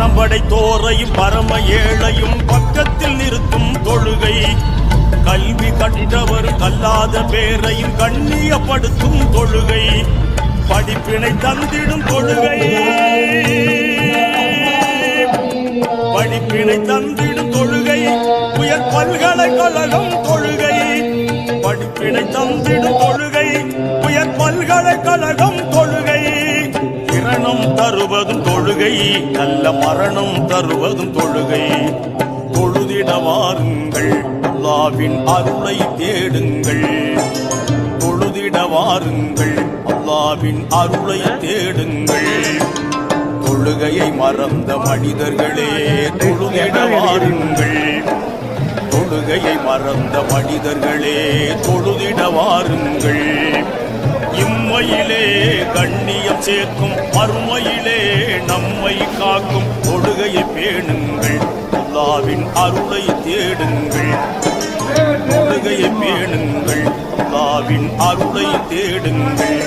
பணம் படைத்தோரையும் பரம ஏழையும் பக்கத்தில் நிறுத்தும் தொழுகை, கல்வி கற்றவர் கல்லாத பேரையும் கண்ணியப்படுத்தும் தொழுகை, படிப்பினை தந்திடும் தொழுகை, படிப்பினை தந்திடும் தொழுகை, உயர் பல்கலைக்கழகம் தொழுகை, படிப்பினை தந்திடும் தொழுகை, உயர் பல்கலைக்கழகம் தொழுகை, இரணம் தருவதும் தொழுகை, நல்ல மரணம் தருவதும் தொழுகை. தொழுதிட வாருங்கள், அல்லாஹ்வின் அருளை தேடுங்கள். தொழுதிட வாருங்கள், அல்லாஹ்வின் அருளை தேடுங்கள். தொழுகையை மறந்த மனிதர்களே தொழுதிட வாருங்கள். தொழுகையை மறந்த மனிதர்களே தொழுதிட வாருங்கள். இம்மையிலே கண்ணியம் சேர்க்கும், மறுமையிலே நம்மை காக்கும் தொழுகையை பேணுங்கள். அல்லாஹ்வின் அருளை தேடுங்கள். தொழுகையை பேணுங்கள், அல்லாஹ்வின் அருளை தேடுங்கள்.